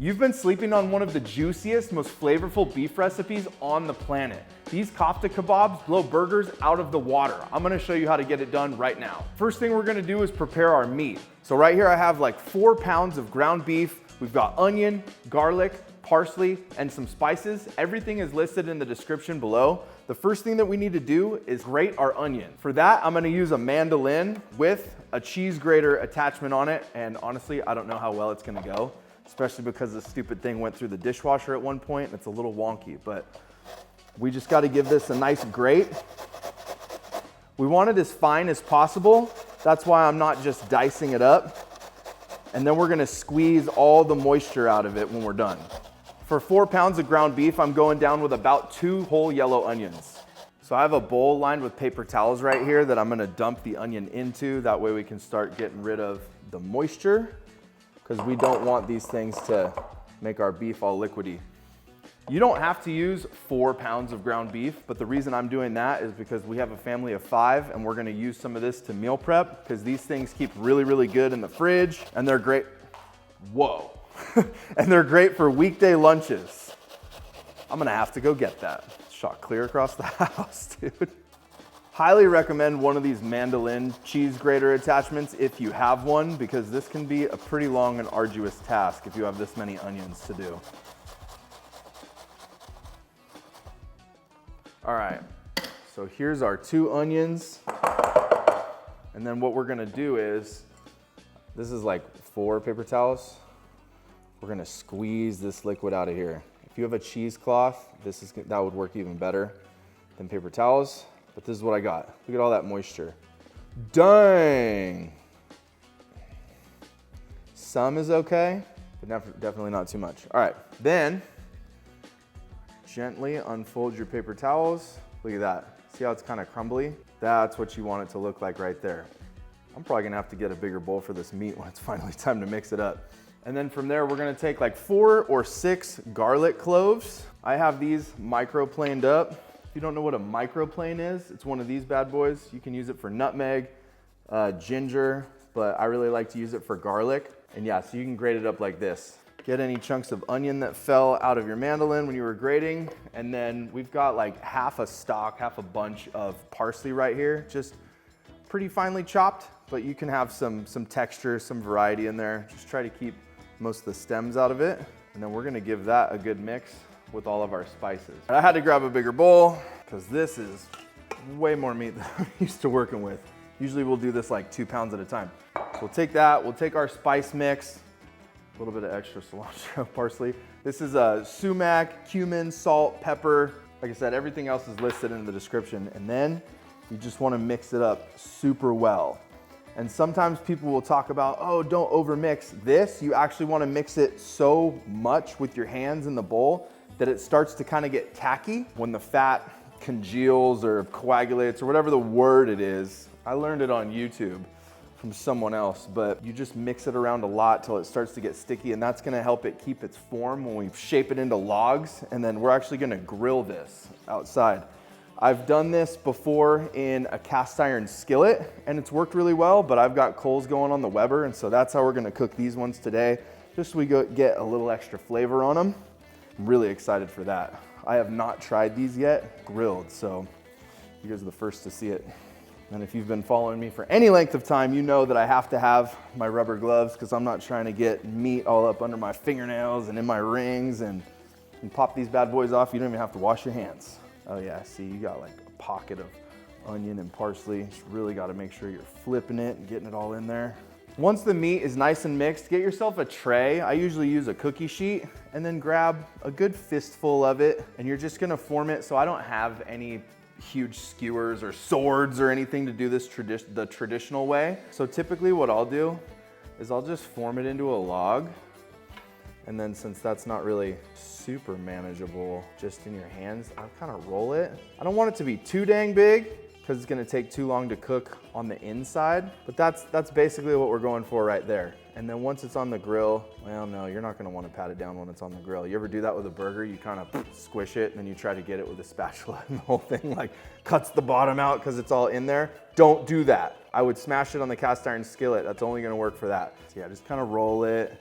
You've been sleeping on one of the juiciest, most flavorful beef recipes on the planet. These kofta kebabs blow burgers out of the water. I'm gonna show you how to get it done right now. First thing we're gonna do is prepare our meat. So right here I have like 4 pounds of ground beef. We've got onion, garlic, parsley, and some spices. Everything is listed in the description below. The first thing that we need to do is grate our onion. For that, I'm gonna use a mandolin with a cheese grater attachment on it. And honestly, I don't know how well it's gonna go, especially because this stupid thing went through the dishwasher at one point and it's a little wonky, but we just gotta give this a nice grate. We want it as fine as possible. That's why I'm not just dicing it up. And then we're gonna squeeze all the moisture out of it when we're done. For 4 pounds of ground beef, I'm going down with about 2 whole yellow onions. So I have a bowl lined with paper towels right here that I'm gonna dump the onion into. That way we can start getting rid of the moisture, because we don't want these things to make our beef all liquidy. You don't have to use 4 pounds of ground beef, but the reason I'm doing that is because we have a family of 5 and we're gonna use some of this to meal prep, because these things keep really, really good in the fridge and they're great. Whoa. And they're great for weekday lunches. I'm gonna have to go get that. Shot clear across the house, dude. Highly recommend one of these mandolin cheese grater attachments if you have one, because this can be a pretty long and arduous task if you have this many onions to do. All right, so here's our 2 onions. And then what we're gonna do is, this is like 4 paper towels. We're gonna squeeze this liquid out of here. If you have a cheesecloth, that would work even better than paper towels. But this is what I got. Look at all that moisture. Dang. Some is okay, but definitely not too much. All right, then gently unfold your paper towels. Look at that. See how it's kind of crumbly? That's what you want it to look like right there. I'm probably gonna have to get a bigger bowl for this meat when it's finally time to mix it up. And then from there, we're gonna take like 4 or 6 garlic cloves. I have these microplaned up. If you don't know what a microplane is, it's one of these bad boys. You can use it for nutmeg, ginger, but I really like to use it for garlic. And yeah, so you can grate it up like this. Get any chunks of onion that fell out of your mandolin when you were grating. And then we've got like half a bunch of parsley right here, just pretty finely chopped, but you can have some texture, some variety in there. Just try to keep most of the stems out of it. And then we're gonna give that a good mix with all of our spices. I had to grab a bigger bowl because this is way more meat than I'm used to working with. Usually we'll do this like 2 pounds at a time. So we'll take that, we'll take our spice mix, a little bit of extra cilantro, parsley. This is sumac, cumin, salt, pepper. Like I said, everything else is listed in the description. And then you just wanna mix it up super well. And sometimes people will talk about, oh, don't overmix this. You actually wanna mix it so much with your hands in the bowl that it starts to kind of get tacky when the fat congeals or coagulates or whatever the word it is. I learned it on YouTube from someone else, but you just mix it around a lot till it starts to get sticky, and that's gonna help it keep its form when we shape it into logs, and then we're actually gonna grill this outside. I've done this before in a cast iron skillet and it's worked really well, but I've got coals going on the Weber, and so that's how we're gonna cook these ones today, just so we get a little extra flavor on them. I'm really excited for that. I have not tried these yet grilled, so you guys are the first to see it. And if you've been following me for any length of time, you know that I have to have my rubber gloves because I'm not trying to get meat all up under my fingernails and in my rings, and pop these bad boys off. You don't even have to wash your hands. Oh yeah, see, you got like a pocket of onion and parsley. Just really got to make sure you're flipping it and getting it all in there. Once the meat is nice and mixed, get yourself a tray. I usually use a cookie sheet, and then grab a good fistful of it, and you're just gonna form it. So I don't have any huge skewers or swords or anything to do this the traditional way. So typically what I'll do is I'll just form it into a log. And then since that's not really super manageable just in your hands, I'll kind of roll it. I don't want it to be too dang big because it's gonna take too long to cook on the inside, but that's basically what we're going for right there. And then once it's on the grill, well, no, you're not gonna wanna pat it down when it's on the grill. You ever do that with a burger? You kind of squish it and then you try to get it with a spatula and the whole thing like cuts the bottom out because it's all in there. Don't do that. I would smash it on the cast iron skillet. That's only gonna work for that. So yeah, just kind of roll it,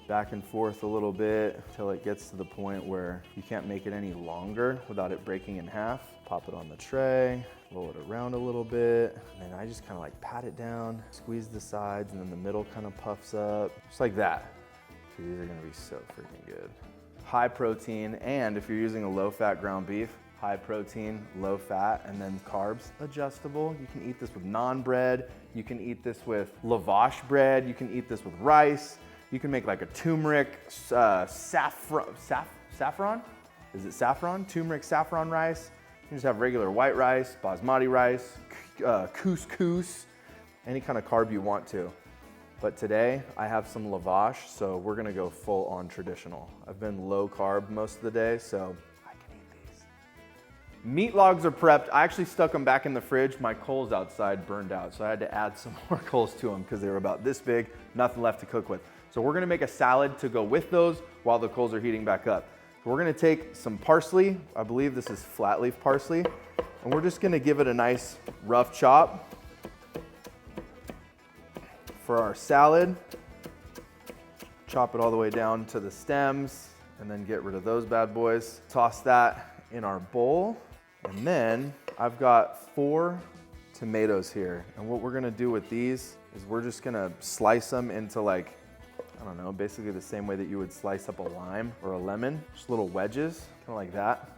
back and forth a little bit until it gets to the point where you can't make it any longer without it breaking in half. Pop it on the tray, roll it around a little bit, and then I just kind of like pat it down, squeeze the sides, and then the middle kind of puffs up, just like that. Dude, these are gonna be so freaking good. High protein, and if you're using a low-fat ground beef, high protein, low fat, and then carbs, adjustable. You can eat this with naan bread. You can eat this with lavash bread. You can eat this with rice. You can make like a turmeric saffron? Is it saffron? Turmeric saffron rice. You can just have regular white rice, basmati rice, couscous, any kind of carb you want to. But today I have some lavash, so we're gonna go full on traditional. I've been low carb most of the day, so I can eat these. Meat logs are prepped. I actually stuck them back in the fridge. My coals outside burned out, so I had to add some more coals to them because they were about this big, nothing left to cook with. So we're gonna make a salad to go with those while the coals are heating back up. So we're gonna take some parsley. I believe this is flat leaf parsley. And we're just gonna give it a nice rough chop for our salad. Chop it all the way down to the stems and then get rid of those bad boys. Toss that in our bowl. And then I've got 4 tomatoes here. And what we're gonna do with these is we're just gonna slice them into like, I don't know, basically the same way that you would slice up a lime or a lemon, just little wedges, kind of like that.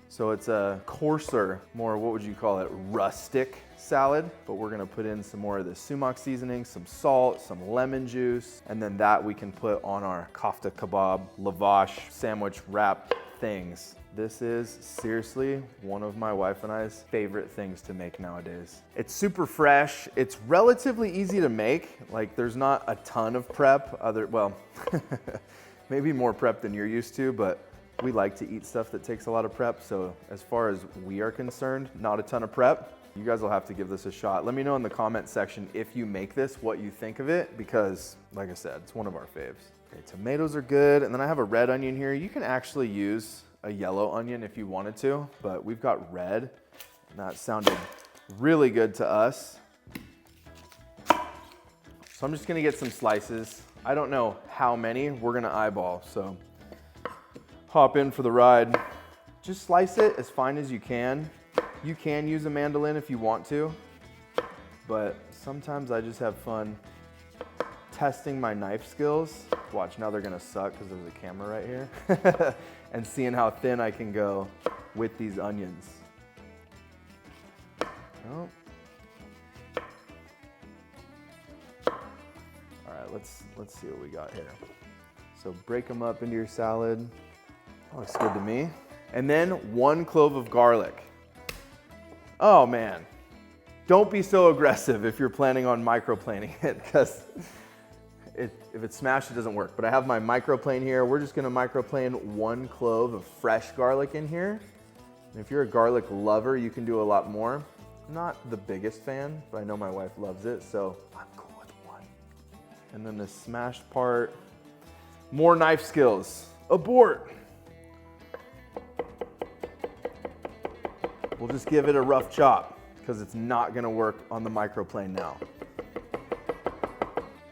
So it's a coarser, more, what would you call it, rustic salad, but we're gonna put in some more of the sumac seasoning, some salt, some lemon juice, and then that we can put on our kofta kebab, lavash, sandwich wrap things. This is seriously one of my wife and I's favorite things to make nowadays. It's super fresh. It's relatively easy to make. Like there's not a ton of prep, well, maybe more prep than you're used to, but we like to eat stuff that takes a lot of prep. So as far as we are concerned, not a ton of prep. You guys will have to give this a shot. Let me know in the comment section if you make this, what you think of it, because like I said, it's one of our faves. Okay, tomatoes are good. And then I have a red onion here. You can actually use a yellow onion if you wanted to, but we've got red, and that sounded really good to us. So I'm just gonna get some slices. I don't know how many, we're gonna eyeball, so hop in for the ride. Just slice it as fine as you can. You can use a mandolin if you want to, but sometimes I just have fun testing my knife skills. Watch, now they're gonna suck because there's a camera right here. And seeing how thin I can go with these onions. Oh. All right, let's see what we got here. So break them up into your salad. Looks good to me. And then 1 clove of garlic. Oh man, don't be so aggressive if you're planning on microplaning it, because if it's smashed, it doesn't work. But I have my microplane here. We're just gonna microplane 1 clove of fresh garlic in here. And if you're a garlic lover, you can do a lot more. I'm not the biggest fan, but I know my wife loves it, so I'm cool with 1. And then the smashed part, more knife skills. Abort. We'll just give it a rough chop because it's not gonna work on the microplane now.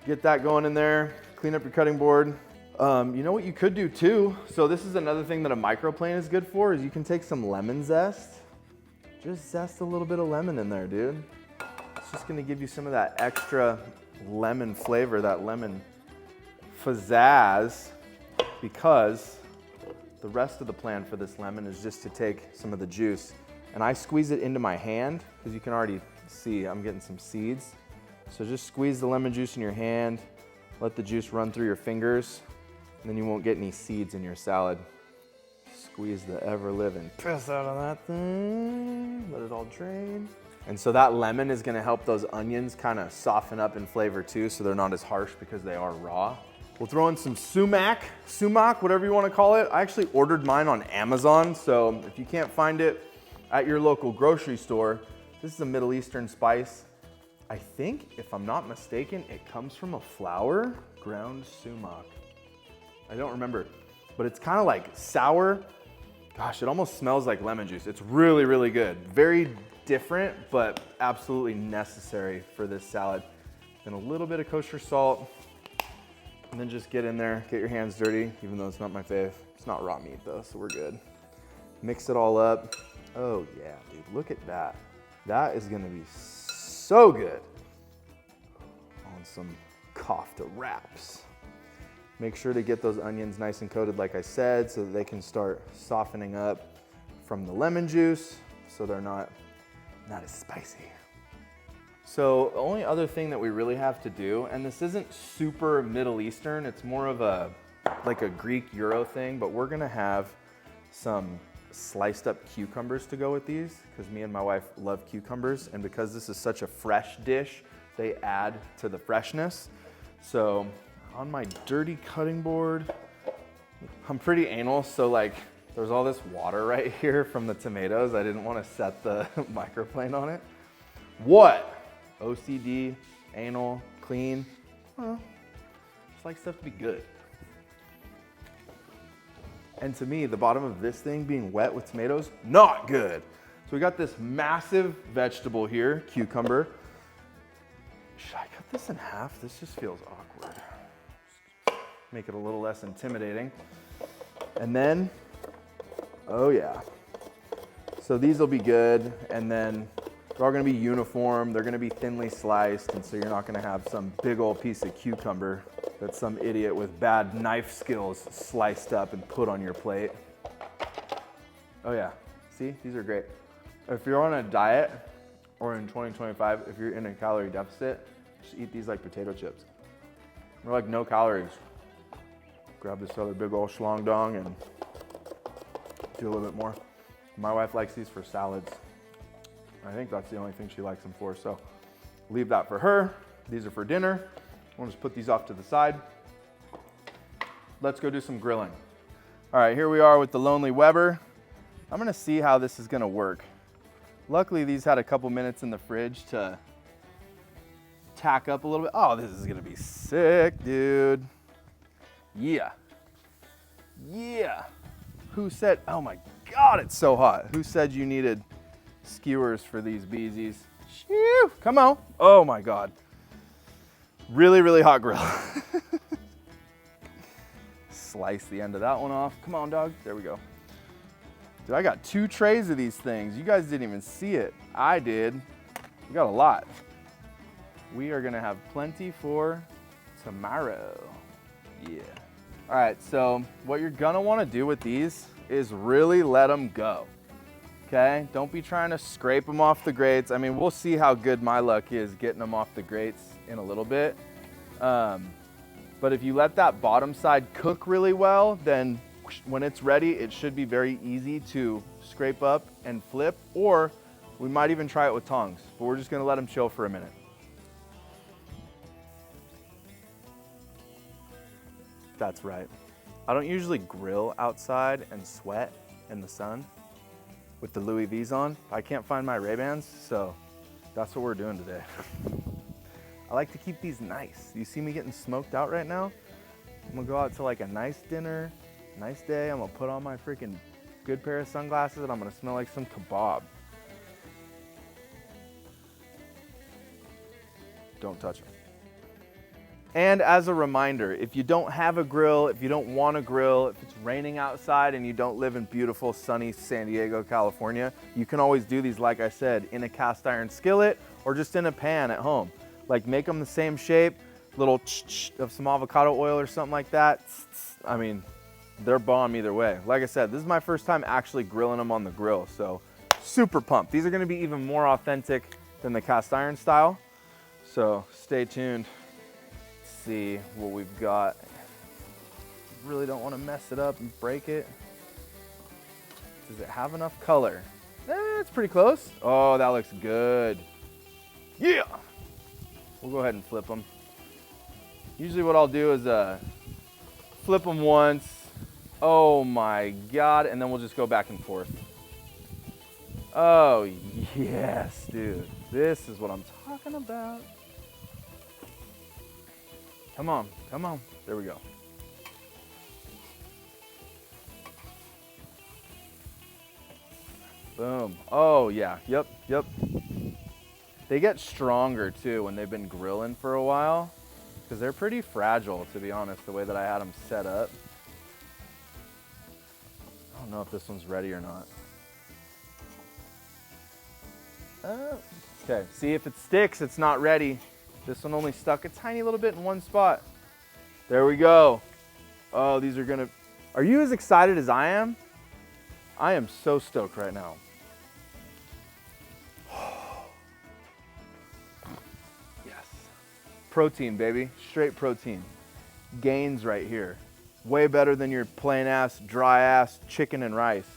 Get that going in there, clean up your cutting board. You know what you could do too? So this is another thing that a microplane is good for, is you can take some lemon zest. Just zest a little bit of lemon in there, dude. It's just gonna give you some of that extra lemon flavor, that lemon pizzazz, because the rest of the plan for this lemon is just to take some of the juice, and I squeeze it into my hand, because you can already see I'm getting some seeds. So just squeeze the lemon juice in your hand, let the juice run through your fingers, and then you won't get any seeds in your salad. Squeeze the ever-living piss out of that thing, let it all drain. And so that lemon is gonna help those onions kind of soften up in flavor too, so they're not as harsh because they are raw. We'll throw in some sumac, whatever you wanna call it. I actually ordered mine on Amazon, so if you can't find it at your local grocery store, this is a Middle Eastern spice. I think, if I'm not mistaken, it comes from a flower, ground sumac. I don't remember, but it's kind of like sour. Gosh, it almost smells like lemon juice. It's really, really good. Very different, but absolutely necessary for this salad. Then a little bit of kosher salt. And then just get in there, get your hands dirty, even though it's not my fave. It's not raw meat though, so we're good. Mix it all up. Oh yeah, dude, look at that. That is gonna be so good on some kofta wraps. Make sure to get those onions nice and coated like I said, so that they can start softening up from the lemon juice, so they're not as spicy. So the only other thing that we really have to do, and this isn't super Middle Eastern, it's more of like a Greek Euro thing, but we're gonna have some sliced up cucumbers to go with these, because me and my wife love cucumbers, and because this is such a fresh dish, they add to the freshness. So on my dirty cutting board, I'm pretty anal, so like there's all this water right here from the tomatoes. I didn't want to set the microplane on it. What? OCD, anal, clean. Well, just like stuff to be good. And to me, the bottom of this thing being wet with tomatoes, not good. So we got this massive vegetable here, cucumber. Should I cut this in half? This just feels awkward. Make it a little less intimidating. And then, oh yeah. So these will be good, and then they're all gonna be uniform, they're gonna be thinly sliced, and so you're not gonna have some big old piece of cucumber that some idiot with bad knife skills sliced up and put on your plate. Oh yeah, see, these are great. If you're on a diet, or in 2025, if you're in a calorie deficit, just eat these like potato chips. They're like no calories. Grab this other big old schlong dong and do a little bit more. My wife likes these for salads. I think that's the only thing she likes them for, so leave that for her. These are for dinner. We'll just put these off to the side. Let's go do some grilling. All right, here we are with the Lonely Weber. I'm gonna see how this is gonna work. Luckily, these had a couple minutes in the fridge to tack up a little bit. Oh, this is gonna be sick, dude. Yeah. Yeah. Who said, oh my God, it's so hot. Who said you needed skewers for these beezies? Shoo, come on. Oh my God. Really, really hot grill. Slice the end of that one off. Come on, dog. There we go. Dude, I got 2 trays of these things. You guys didn't even see it. I did. We got a lot. We are gonna have plenty for tomorrow. Yeah. All right, so what you're gonna wanna do with these is really let them go, okay? Don't be trying to scrape them off the grates. I mean, we'll see how good my luck is getting them off the grates in a little bit. But if you let that bottom side cook really well, then when it's ready, it should be very easy to scrape up and flip, or we might even try it with tongs, but we're just gonna let them chill for a minute. That's right. I don't usually grill outside and sweat in the sun with the Louis V's on. I can't find my Ray-Bans, so that's what we're doing today. I like to keep these nice. You see me getting smoked out right now? I'm gonna go out to like a nice dinner, nice day. I'm gonna put on my freaking good pair of sunglasses and I'm gonna smell like some kebab. Don't touch them. And as a reminder, if you don't have a grill, if you don't want to grill, if it's raining outside and you don't live in beautiful, sunny San Diego, California, you can always do these, like I said, in a cast iron skillet or just in a pan at home. Like make them the same shape, little of some avocado oil or something like that. I mean, they're bomb either way. Like I said, this is my first time actually grilling them on the grill, so super pumped. These are gonna be even more authentic than the cast iron style, so stay tuned. See what we've got. Really don't want to mess it up and break it. Does it have enough color? It's pretty close. Oh, that looks good. Yeah. We'll go ahead and flip them. Usually what I'll do is flip them once. Oh my God. And then we'll just go back and forth. Oh yes, dude. This is what I'm talking about. Come on, come on. There we go. Boom. Oh yeah, yep, yep. They get stronger too when they've been grilling for a while. because they're pretty fragile, to be honest, the way that I had them set up. I don't know if this one's ready or not. Okay, see, if it sticks, it's not ready. This one only stuck a tiny little bit in one spot. There we go. Oh, these are gonna, are you as excited as I am? I am so stoked right now. Yes. Protein, baby, straight protein. Gains right here. Way better than your plain ass, dry ass chicken and rice.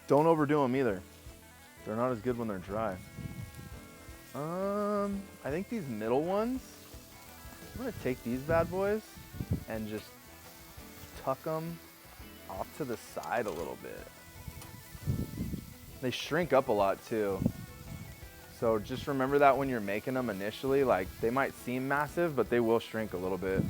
Don't overdo them either. They're not as good when they're dry. I think these middle ones, I'm gonna take these bad boys and just tuck them off to the side a little bit. They shrink up a lot too. So just remember that when you're making them initially, like they might seem massive, but they will shrink a little bit.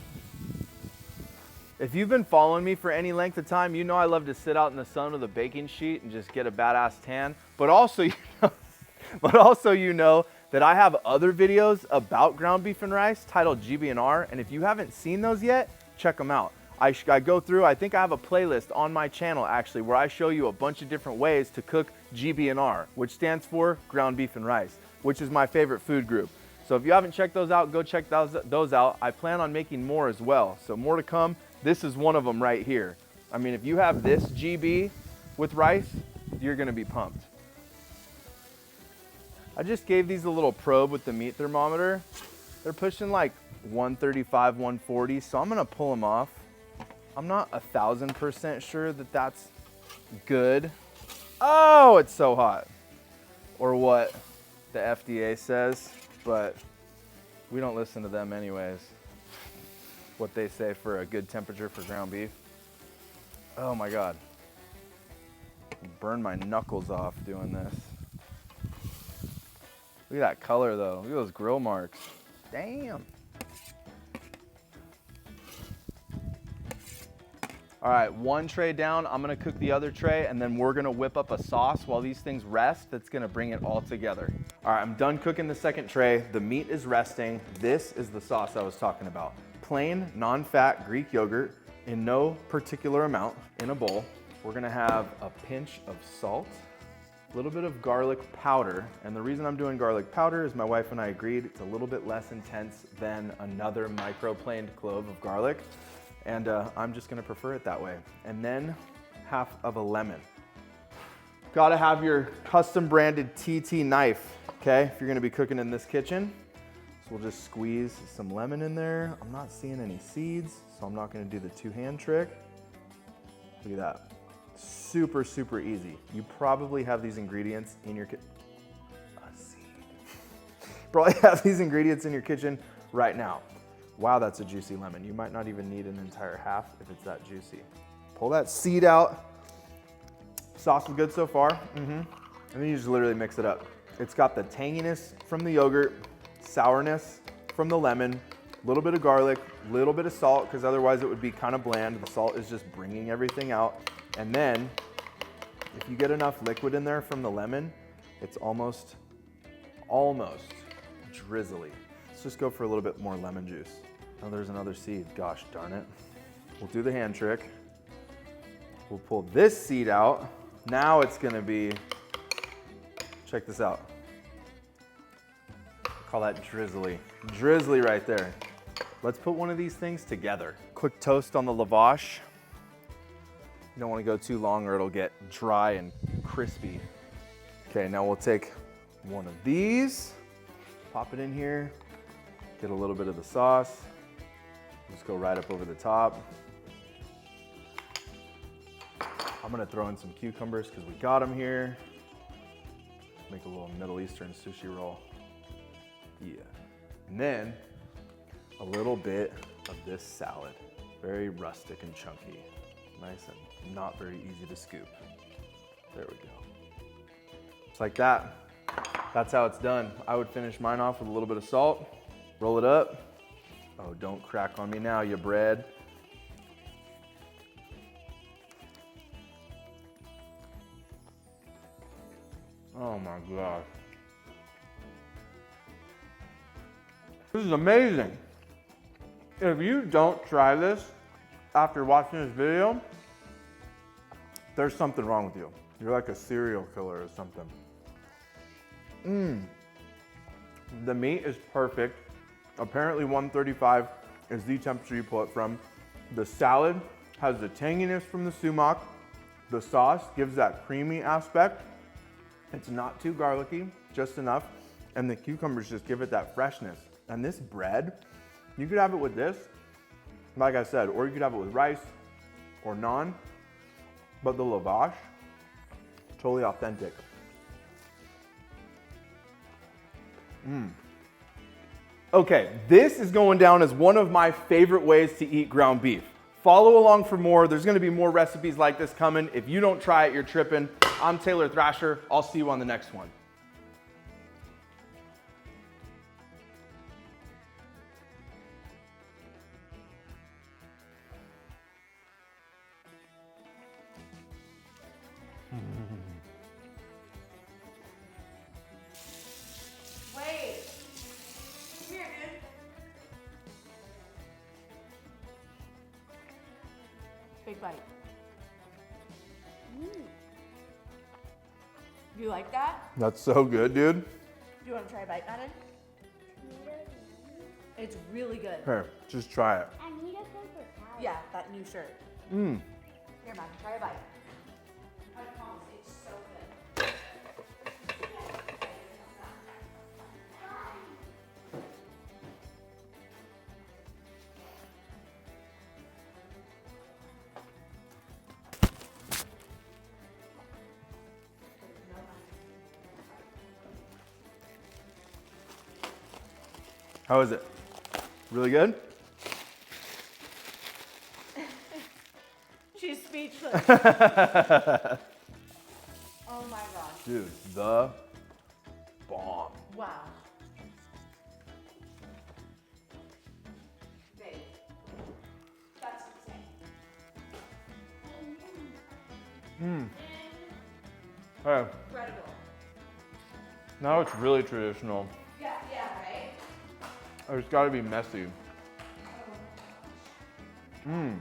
If you've been following me for any length of time, you know I love to sit out in the sun with a baking sheet and just get a badass tan. But also, you know that I have other videos about ground beef and rice titled GB&R, and if you haven't seen those yet, check them out. I go through, I think I have a playlist on my channel actually, where I show you a bunch of different ways to cook GB&R, which stands for ground beef and rice, which is my favorite food group. So if you haven't checked those out, go check those out. I plan on making more as well, so more to come. This is one of them right here. I mean, if you have this GB with rice, you're gonna be pumped. I just gave these a little probe with the meat thermometer. They're pushing like 135, 140, so I'm gonna pull them off. I'm not 1000% sure that that's good. Oh, it's so hot. Or what the FDA says, but we don't listen to them anyways. What they say for a good temperature for ground beef. Oh my God. Burn my knuckles off doing this. Look at that color though. Look at those grill marks. Damn. All right, one tray down. I'm gonna cook the other tray and then we're gonna whip up a sauce while these things rest that's gonna bring it all together. All right, I'm done cooking the second tray. The meat is resting. This is the sauce I was talking about. Plain, non-fat Greek yogurt in no particular amount in a bowl. We're gonna have a pinch of salt, a little bit of garlic powder. And the reason I'm doing garlic powder is my wife and I agreed it's a little bit less intense than another microplaned clove of garlic. And I'm just gonna prefer it that way. And then half of a lemon. Gotta have your custom branded TT knife, okay? If you're gonna be cooking in this kitchen. So we'll just squeeze some lemon in there. I'm not seeing any seeds, so I'm not gonna do the two-hand trick. Look at that. Super, super easy. You probably have these ingredients in your kitchen. A seed. Probably have these ingredients in your kitchen right now. Wow, that's a juicy lemon. You might not even need an entire half if it's that juicy. Pull that seed out. Sauce is good so far. And then you just literally mix it up. It's got the tanginess from the yogurt, sourness from the lemon, a little bit of garlic, a little bit of salt, because otherwise it would be kind of bland. The salt is just bringing everything out. And then if you get enough liquid in there from the lemon, it's almost drizzly. Let's just go for a little bit more lemon juice. Oh, there's another seed. Gosh darn it. We'll do the hand trick. We'll pull this seed out. Now it's gonna be, check this out. Call that drizzly. Drizzly right there. Let's put one of these things together. Quick toast on the lavash. You don't want to go too long or it'll get dry and crispy. Okay, now we'll take one of these, pop it in here, get a little bit of the sauce. Just go right up over the top. I'm gonna throw in some cucumbers because we got them here. Make a little Middle Eastern sushi roll. Yeah. And then a little bit of this salad. Very rustic and chunky. Nice and not very easy to scoop. There we go. Just like that. That's how it's done. I would finish mine off with a little bit of salt, roll it up. Oh, don't crack on me now, you bread. Oh my God. This is amazing. If you don't try this after watching this video, there's something wrong with you. You're like a serial killer or something. The meat is perfect. Apparently 135 is the temperature you pull it from. The salad has the tanginess from the sumac. The sauce gives that creamy aspect. It's not too garlicky, just enough. And the cucumbers just give it that freshness. And this bread, you could have it with this, like I said, or you could have it with rice or naan. But the lavash, totally authentic. Okay, this is going down as one of my favorite ways to eat ground beef. Follow along for more. There's gonna be more recipes like this coming. If you don't try it, you're tripping. I'm Taylor Thrasher. I'll see you on the next one. Wait. Come here, dude. Big bite. You like that? That's so good, dude. Do you want to try a bite, Madden? It's really good. Here, just try it. I need a paper towel. Yeah, that new shirt. Mmm. Here, Madden, try a bite. I promise, it's so good. How is it? Really good? She's speechless. Oh my gosh. Dude, the bomb. Wow. Babe, that's insane. Hey, Incredible. now it's really traditional. Yeah, right? It's gotta be messy. Oh.